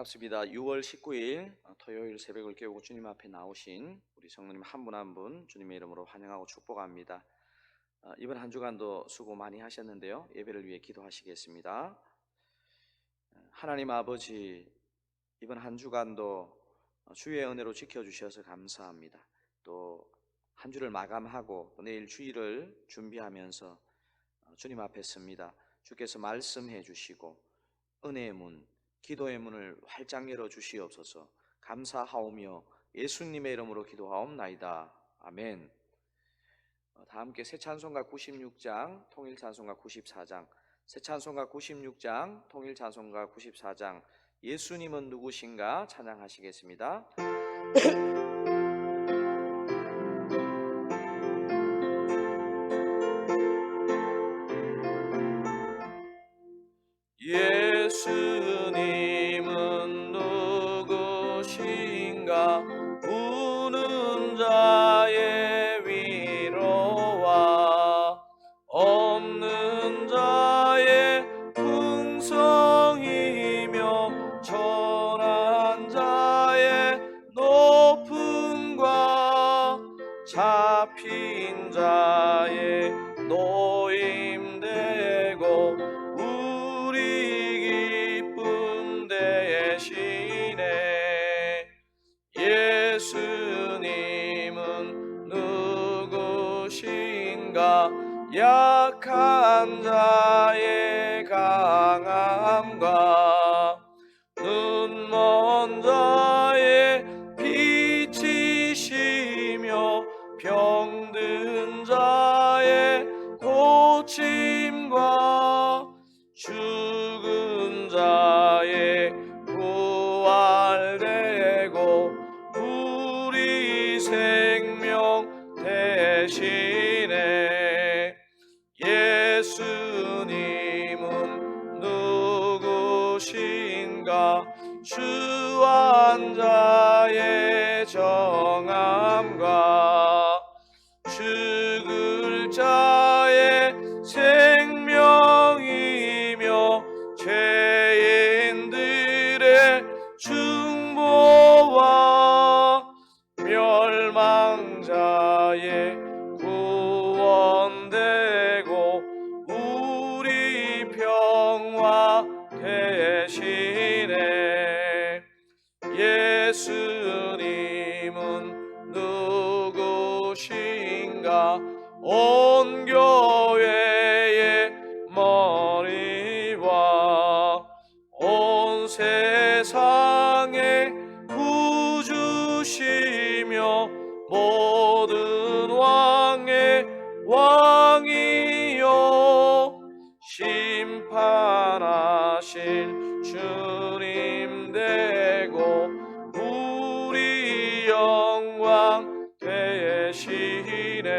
반갑습니다. 6월 19일 토요일 새벽을 깨우고 주님 앞에 나오신 우리 성도님 한 분 한 분 주님의 이름으로 환영하고 축복합니다. 이번 한 주간도 수고 많이 하셨는데요. 예배를 위해 기도하시겠습니다. 하나님 아버지, 이번 한 주간도 주의 은혜로 지켜주셔서 감사합니다. 또 한 주를 마감하고 또 내일 주일을 준비하면서 주님 앞에 섭니다. 주께서 말씀해 주시고 은혜의 문, 기도의 문을 활짝 열어 주시옵소서. 감사하오며 예수님의 이름으로 기도하옵나이다. 아멘. 다 함께 새 찬송가 96장, 통일 찬송가 94장, 새 찬송가 96장, 통일 찬송가 94장, 예수님은 누구신가 찬양하시겠습니다. 예수님은 누구신가 우는 자의 위로와 없는 자의 풍성이며 천한 자의 높음과 잡힌 자의 노임되고 예수님은 누구신가 약한 자의 강함과 눈먼 자의 빛이시며 병든 자의 고침과 죽은 자의 부활되고 우리 생명 대신에 예수님은 누구신가 주한 자의 정함과 죽을 자의 생명이며 죄인들의 중보와 멸망자의 구원되고 우리 평화 대신에 예수님은 누구신가 온 교회의 머리와 온 세상의 구주시며 모든 왕의 왕이요 심판하실 주님 되고 우리 영광 되시네.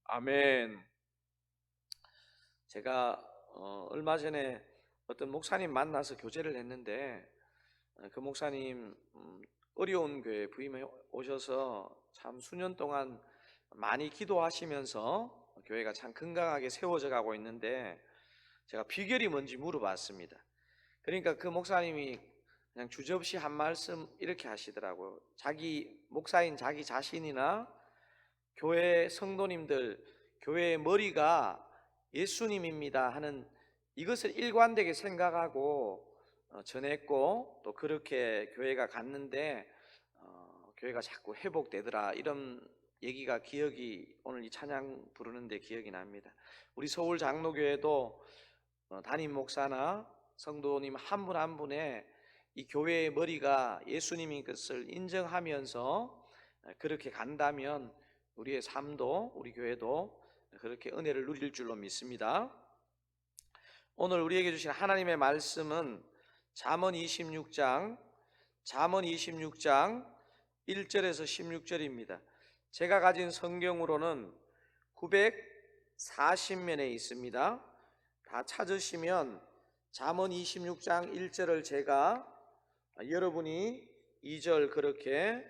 아멘. 제가 얼마 전에 어떤 목사님 만나서 교제를 했는데 그 목사님 어려운 교회 부임해 오셔서 참 수년 동안 많이 기도하시면서 교회가 참 건강하게 세워져 가고 있는데 제가 비결이 뭔지 물어봤습니다. 그러니까 그 목사님이 그냥 주저없이 한 말씀 이렇게 하시더라고요. 자기 목사인 자기 자신이나 교회 성도님들, 교회의 머리가 예수님입니다 하는 이것을 일관되게 생각하고 전했고 또 그렇게 교회가 갔는데 교회가 자꾸 회복되더라, 이런 얘기가 기억이, 오늘 이 찬양 부르는데 기억이 납니다. 우리 서울 장로교회도 담임 목사나 성도님 한 분 한 분의 이 교회의 머리가 예수님인 것을 인정하면서 그렇게 간다면 우리의 삶도, 우리 교회도 그렇게 은혜를 누릴 줄로 믿습니다. 오늘 우리에게 주신 하나님의 말씀은 잠언 26장 1절에서 16절입니다. 제가 가진 성경으로는 940면에 있습니다. 다 찾으시면 잠언 26장 1절을 제가 여러분이 2절 그렇게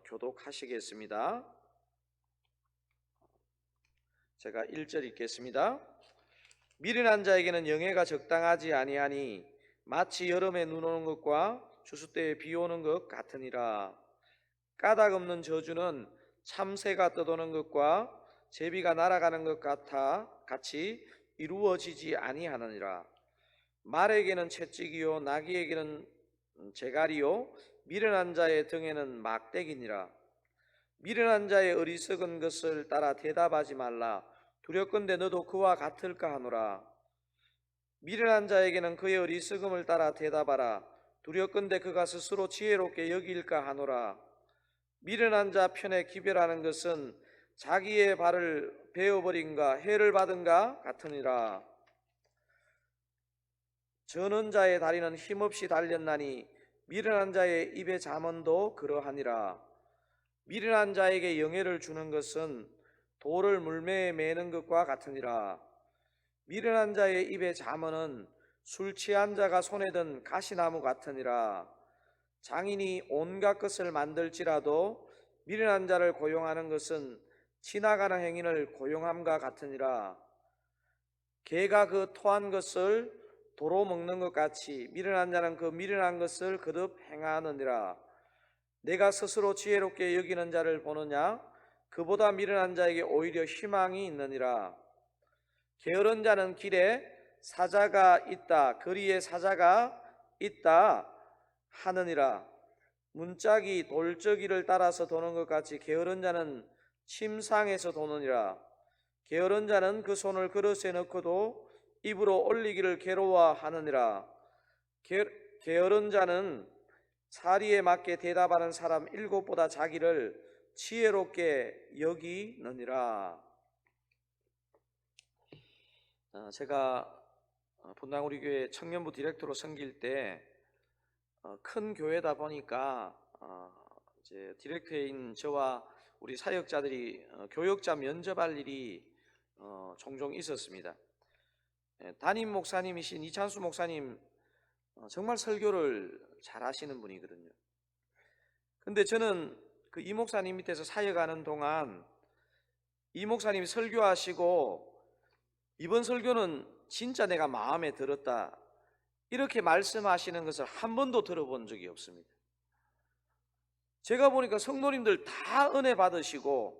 교독하시겠습니다. 제가 1절 읽겠습니다. 미련한 자에게는 영예가 적당하지 아니하니 마치 여름에 눈 오는 것과 추수 때에 비 오는 것 같으니라. 까닭 없는 저주는 참새가 떠도는 것과 제비가 날아가는 것 같이 이루어지지 아니하느니라. 말에게는 채찍이요 나귀에게는 재갈이요 미련한 자의 등에는 막대기니라. 미련한 자의 어리석은 것을 따라 대답하지 말라. 두렵건대 너도 그와 같을까 하노라. 미련한 자에게는 그의 어리석음을 따라 대답하라. 두렵건대 그가 스스로 지혜롭게 여길까 하노라. 미련한 자 편에 기별하는 것은 자기의 발을 베어버린가 해를 받은가 같으니라. 저는 자의 다리는 힘없이 달렸나니 미련한 자의 입의 잠언도 그러하니라. 미련한 자에게 영예를 주는 것은 돌을 물매에 매는 것과 같으니라. 미련한 자의 입의 잠언은 술 취한 자가 손에 든 가시나무 같으니라. 장인이 온갖 것을 만들지라도 미련한 자를 고용하는 것은 지나가는 행인을 고용함과 같으니라. 개가 그 토한 것을 도로 먹는 것 같이 미련한 자는 그 미련한 것을 거듭 행하느니라. 내가 스스로 지혜롭게 여기는 자를 보느냐? 그보다 미련한 자에게 오히려 희망이 있느니라. 게으른 자는 길에 사자가 있다, 거리에 사자가 있다 하느니라. 문짝이 돌저기를 따라서 도는 것 같이 게으른 자는 침상에서 도느니라. 게으른 자는 그 손을 그릇에 넣고도 입으로 올리기를 괴로워하느니라. 게으른 자는 사리에 맞게 대답하는 사람 일곱보다 자기를 지혜롭게 여기느니라. 제가 분당 우리 교회 청년부 디렉터로 섬길 때 큰 교회다 보니까 이제 디렉터인 저와 우리 사역자들이 교역자 면접할 일이 종종 있었습니다. 담임 목사님이신 이찬수 목사님 정말 설교를 잘 하시는 분이거든요. 근데 저는 그 이 목사님 밑에서 사역하는 동안 이 목사님이 설교하시고 이번 설교는 진짜 내가 마음에 들었다 이렇게 말씀하시는 것을 한 번도 들어본 적이 없습니다. 제가 보니까 성도님들 다 은혜 받으시고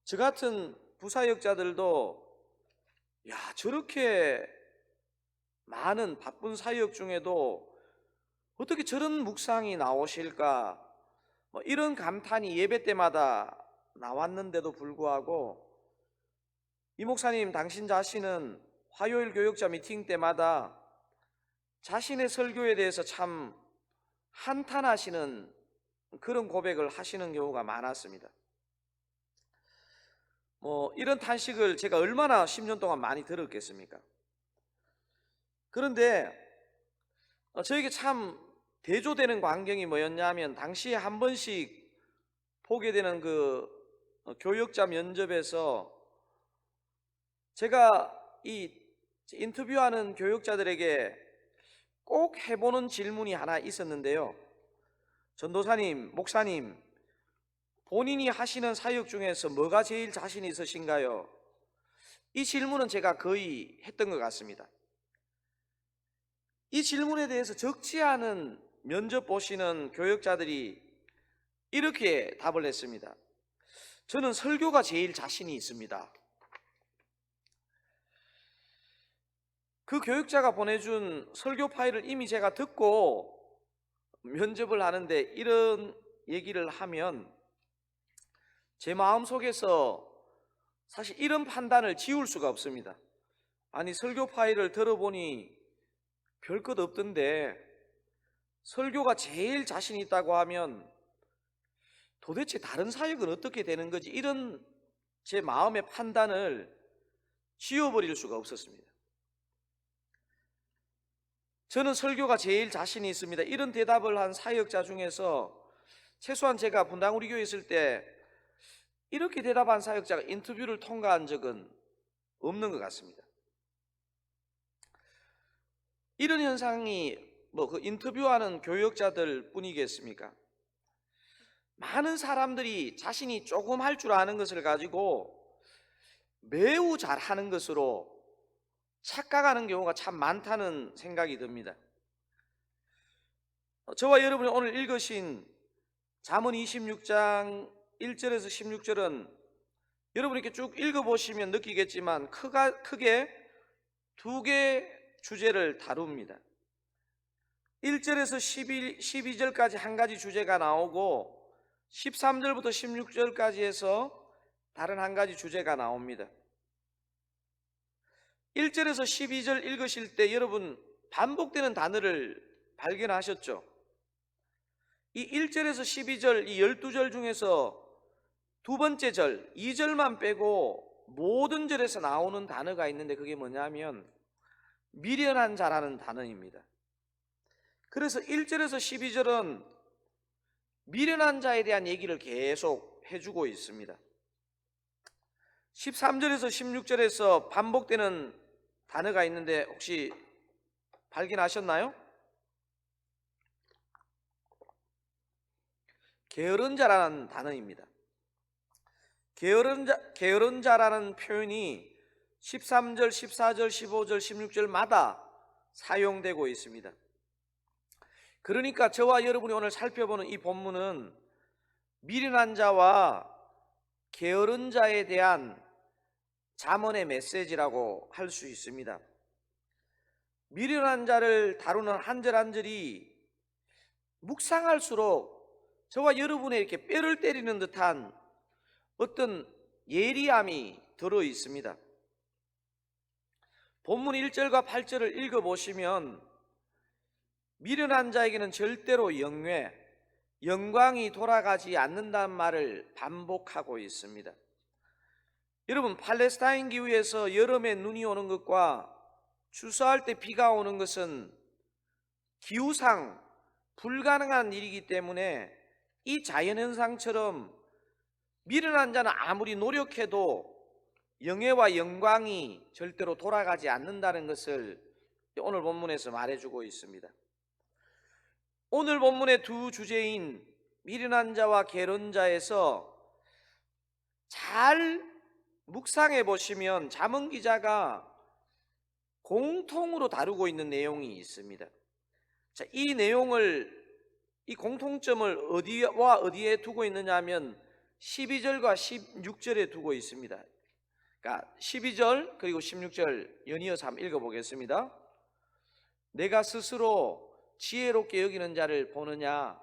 저 같은 부사역자들도 야 저렇게 많은 바쁜 사역 중에도 어떻게 저런 묵상이 나오실까 이런 감탄이 예배 때마다 나왔는데도 불구하고 이 목사님 당신 자신은 화요일 교역자 미팅 때마다 자신의 설교에 대해서 참 한탄하시는 그런 고백을 하시는 경우가 많았습니다. 이런 탄식을 제가 얼마나 10년 동안 많이 들었겠습니까? 그런데 저에게 참 대조되는 광경이 뭐였냐면 당시에 한 번씩 보게 되는 그 교역자 면접에서 제가 이 인터뷰하는 교역자들에게 꼭 해보는 질문이 하나 있었는데요. 전도사님, 목사님, 본인이 하시는 사역 중에서 뭐가 제일 자신 있으신가요? 이 질문은 제가 거의 했던 것 같습니다. 이 질문에 대해서 적지 않은 면접 보시는 교역자들이 이렇게 답을 했습니다. 저는 설교가 제일 자신이 있습니다. 그 교육자가 보내준 설교 파일을 이미 제가 듣고 면접을 하는데 이런 얘기를 하면 제 마음속에서 사실 이런 판단을 지울 수가 없습니다. 아니 설교 파일을 들어보니 별 것 없던데 설교가 제일 자신 있다고 하면 도대체 다른 사역은 어떻게 되는 거지? 이런 제 마음의 판단을 지워버릴 수가 없었습니다. 저는 설교가 제일 자신이 있습니다. 이런 대답을 한 사역자 중에서 최소한 제가 분당 우리 교회에 있을 때 이렇게 대답한 사역자가 인터뷰를 통과한 적은 없는 것 같습니다. 이런 현상이 그 인터뷰하는 교역자들 뿐이겠습니까? 많은 사람들이 자신이 조금 할 줄 아는 것을 가지고 매우 잘하는 것으로 착각하는 경우가 참 많다는 생각이 듭니다. 저와 여러분이 오늘 읽으신 잠언 26장 1절에서 16절은 여러분이 이렇게 쭉 읽어보시면 느끼겠지만 크게 두 개 주제를 다룹니다. 1절에서 12절까지 한 가지 주제가 나오고 13절부터 16절까지 해서 다른 한 가지 주제가 나옵니다. 1절에서 12절 읽으실 때 여러분 반복되는 단어를 발견하셨죠? 이 1절에서 12절 이 12절 중에서 두 번째 절 2절만 빼고 모든 절에서 나오는 단어가 있는데 그게 뭐냐면 미련한 자라는 단어입니다. 그래서 1절에서 12절은 미련한 자에 대한 얘기를 계속 해주고 있습니다. 13절에서 16절에서 반복되는 단어가 있는데 혹시 발견하셨나요? 게으른 자라는 단어입니다. 게으른 자라는 표현이 13절, 14절, 15절, 16절마다 사용되고 있습니다. 그러니까 저와 여러분이 오늘 살펴보는 이 본문은 미련한 자와 게으른 자에 대한 잠언의 메시지라고 할 수 있습니다. 미련한 자를 다루는 한 절 한 절이 묵상할수록 저와 여러분의 이렇게 뼈를 때리는 듯한 어떤 예리함이 들어 있습니다. 본문 1절과 8절을 읽어보시면 미련한 자에게는 절대로 영광이 돌아가지 않는다는 말을 반복하고 있습니다. 여러분 팔레스타인 기후에서 여름에 눈이 오는 것과 추수할 때 비가 오는 것은 기후상 불가능한 일이기 때문에 이 자연현상처럼 미련한 자는 아무리 노력해도 영예와 영광이 절대로 돌아가지 않는다는 것을 오늘 본문에서 말해주고 있습니다. 오늘 본문의 두 주제인 미련한 자와 게으른 자에서 잘 묵상해 보시면 잠언 기자가 공통으로 다루고 있는 내용이 있습니다. 자, 이 공통점을 어디와 어디에 두고 있느냐 하면 12절과 16절에 두고 있습니다. 그러니까 12절 그리고 16절 연이어서 한번 읽어보겠습니다. 내가 스스로 지혜롭게 여기는 자를 보느냐?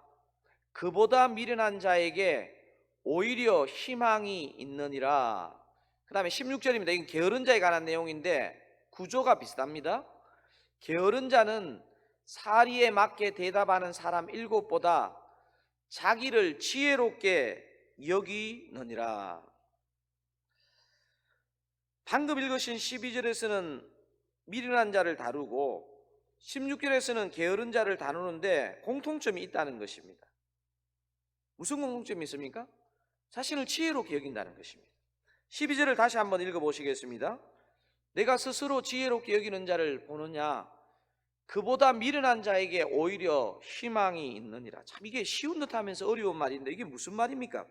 그보다 미련한 자에게 오히려 희망이 있느니라. 그 다음에 16절입니다. 이건 게으른 자에 관한 내용인데 구조가 비슷합니다. 게으른 자는 사리에 맞게 대답하는 사람 7보다 자기를 지혜롭게 여기느니라. 방금 읽으신 12절에서는 미련한 자를 다루고 16절에서는 게으른 자를 다루는데 공통점이 있다는 것입니다. 무슨 공통점이 있습니까? 자신을 지혜롭게 여긴다는 것입니다. 12절을 다시 한번 읽어보시겠습니다. 내가 스스로 지혜롭게 여기는 자를 보느냐? 그보다 미련한 자에게 오히려 희망이 있느니라. 참 이게 쉬운 듯하면서 어려운 말인데 이게 무슨 말입니까?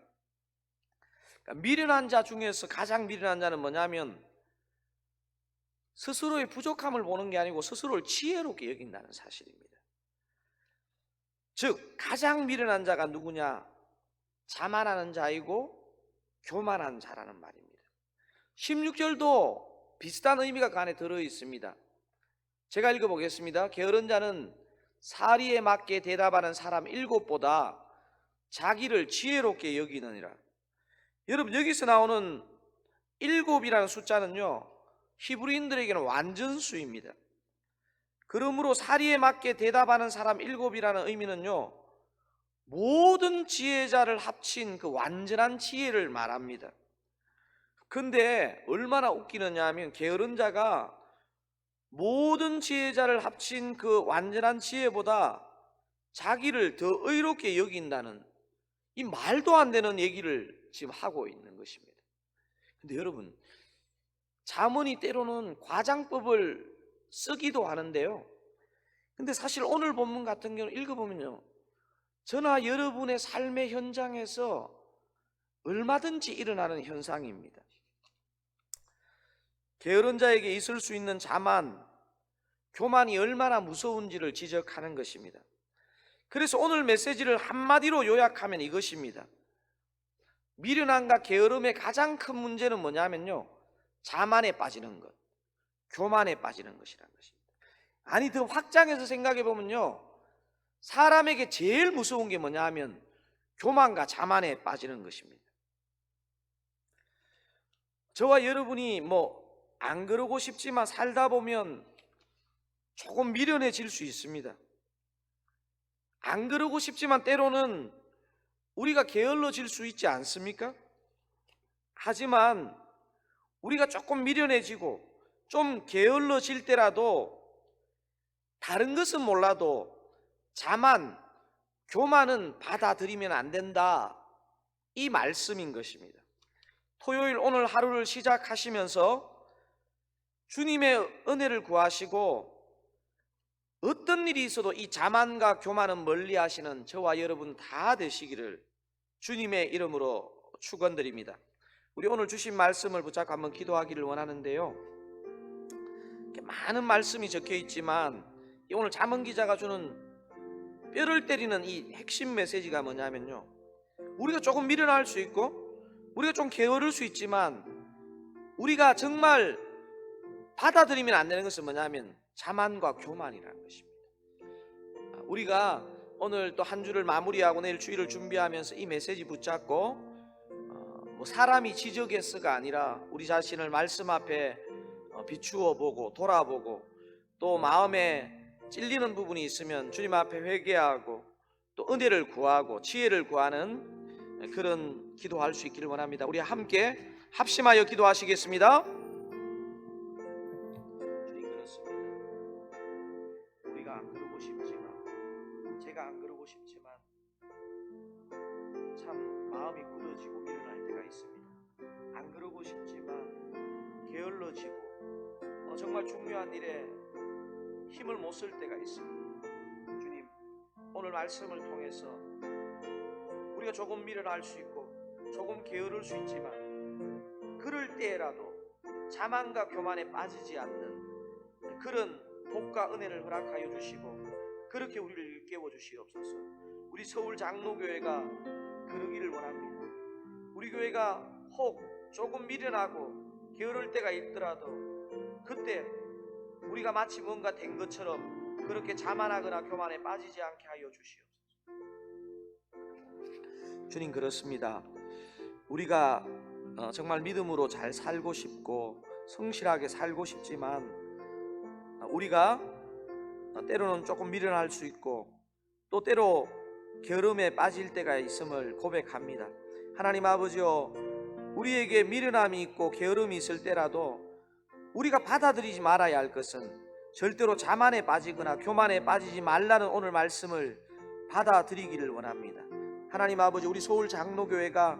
그러니까 미련한 자 중에서 가장 미련한 자는 뭐냐면 스스로의 부족함을 보는 게 아니고 스스로를 지혜롭게 여긴다는 사실입니다. 즉 가장 미련한 자가 누구냐? 자만하는 자이고 교만한 자라는 말입니다. 16절도 비슷한 의미가 그 안에 들어 있습니다. 제가 읽어보겠습니다. 게으른 자는 사리에 맞게 대답하는 사람 7보다 자기를 지혜롭게 여기느니라. 여러분 여기서 나오는 7이라는 숫자는요 히브리인들에게는 완전수입니다. 그러므로 사리에 맞게 대답하는 사람 7이라는 의미는요 모든 지혜자를 합친 그 완전한 지혜를 말합니다. 근데 얼마나 웃기느냐 하면 게으른 자가 모든 지혜자를 합친 그 완전한 지혜보다 자기를 더 의롭게 여긴다는 이 말도 안 되는 얘기를 지금 하고 있는 것입니다. 근데 여러분 잠언이 때로는 과장법을 쓰기도 하는데요 근데 사실 오늘 본문 같은 경우는 읽어보면요 저나 여러분의 삶의 현장에서 얼마든지 일어나는 현상입니다. 게으른 자에게 있을 수 있는 자만, 교만이 얼마나 무서운지를 지적하는 것입니다. 그래서 오늘 메시지를 한마디로 요약하면 이것입니다. 미련함과 게으름의 가장 큰 문제는 뭐냐면요, 자만에 빠지는 것, 교만에 빠지는 것이라는 것입니다. 아니, 더 확장해서 생각해 보면요, 사람에게 제일 무서운 게 뭐냐 하면 교만과 자만에 빠지는 것입니다. 저와 여러분이 안 그러고 싶지만 살다 보면 조금 미련해질 수 있습니다. 안 그러고 싶지만 때로는 우리가 게을러질 수 있지 않습니까? 하지만 우리가 조금 미련해지고 좀 게을러질 때라도 다른 것은 몰라도 자만, 교만은 받아들이면 안 된다, 이 말씀인 것입니다. 토요일 오늘 하루를 시작하시면서 주님의 은혜를 구하시고 어떤 일이 있어도 이 자만과 교만은 멀리 하시는 저와 여러분 다 되시기를 주님의 이름으로 축원드립니다. 우리 오늘 주신 말씀을 붙잡고 한번 기도하기를 원하는데요, 많은 말씀이 적혀 있지만 오늘 잠언 기자가 주는 뼈를 때리는 이 핵심 메시지가 뭐냐면요, 우리가 조금 미련할 수 있고 우리가 좀 게으를 수 있지만 우리가 정말 받아들이면 안 되는 것은 뭐냐면 자만과 교만이라는 것입니다. 우리가 오늘 또 한 주를 마무리하고 내일 주일을 준비하면서 이 메시지 붙잡고 사람이 지적해서가 아니라 우리 자신을 말씀 앞에 비추어 보고 돌아보고 또 마음에 찔리는 부분이 있으면 주님 앞에 회개하고 또 은혜를 구하고 지혜를 구하는 그런 기도할 수 있기를 원합니다. 우리 함께 합심하여 기도하시겠습니다. 주님, 그렇습니다. 우리가 안 그러고 싶지만, 제가 안 그러고 싶지만 참 마음이 굳어지고 미련할 때가 있습니다. 안 그러고 싶지만 게을러지고 정말 중요한 일에 힘을 못 쓸 때가 있습니다. 주님, 오늘 말씀을 통해서 우리가 조금 미련할 수 있고 조금 게으를 수 있지만 그럴 때라도 자만과 교만에 빠지지 않는 그런 복과 은혜를 허락하여 주시고 그렇게 우리를 일깨워 주시옵소서. 우리 서울 장로교회가 그러기를 원합니다. 우리 교회가 혹 조금 미련하고 게으를 때가 있더라도 그때 우리가 마치 뭔가 된 것처럼 그렇게 자만하거나 교만에 빠지지 않게 하여 주시옵소서. 주님, 그렇습니다. 우리가 정말 믿음으로 잘 살고 싶고 성실하게 살고 싶지만 우리가 때로는 조금 미련할 수 있고 또 때로 게으름에 빠질 때가 있음을 고백합니다. 하나님 아버지여, 우리에게 미련함이 있고 게으름이 있을 때라도 우리가 받아들이지 말아야 할 것은 절대로 자만에 빠지거나 교만에 빠지지 말라는 오늘 말씀을 받아들이기를 원합니다. 하나님 아버지, 우리 서울 장로교회가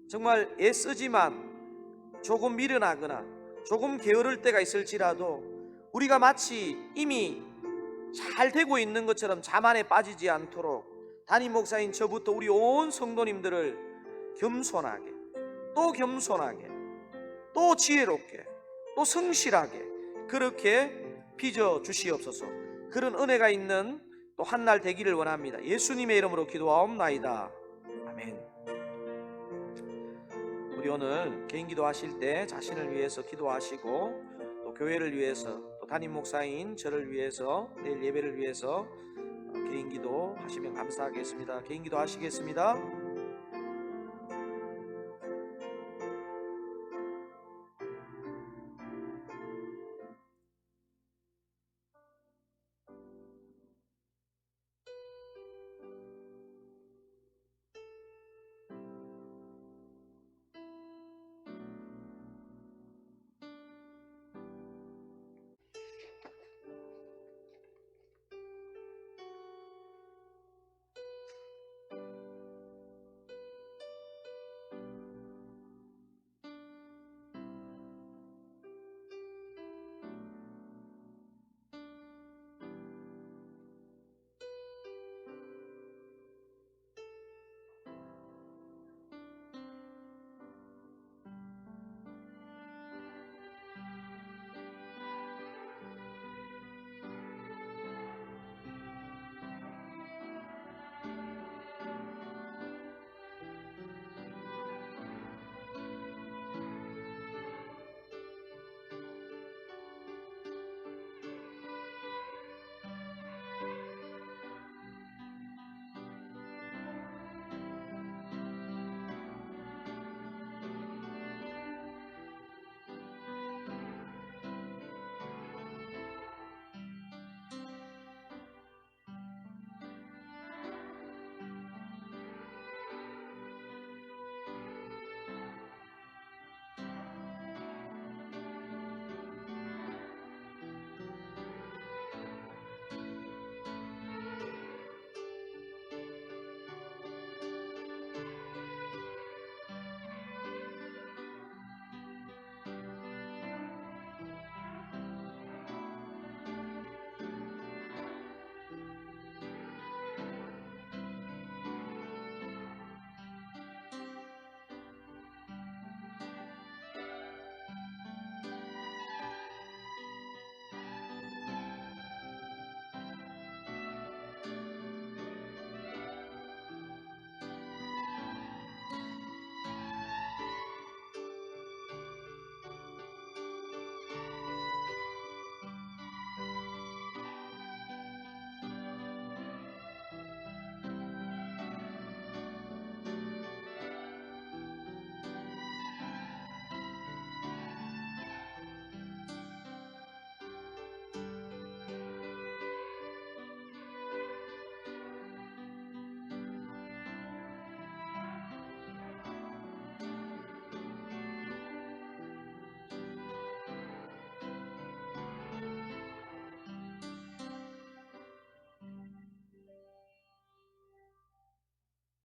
정말 애쓰지만 조금 미련하거나 조금 게으를 때가 있을지라도 우리가 마치 이미 잘 되고 있는 것처럼 자만에 빠지지 않도록 담임 목사인 저부터 우리 온 성도님들을 겸손하게 또 지혜롭게 또 성실하게 그렇게 빚어 주시옵소서. 그런 은혜가 있는 또 한날 되기를 원합니다. 예수님의 이름으로 기도하옵나이다. 아멘. 우리 오늘 개인 기도하실 때 자신을 위해서 기도하시고 또 교회를 위해서 또 담임 목사인 저를 위해서 내일 예배를 위해서 개인 기도 하시면 감사하겠습니다. 개인 기도 하시겠습니다.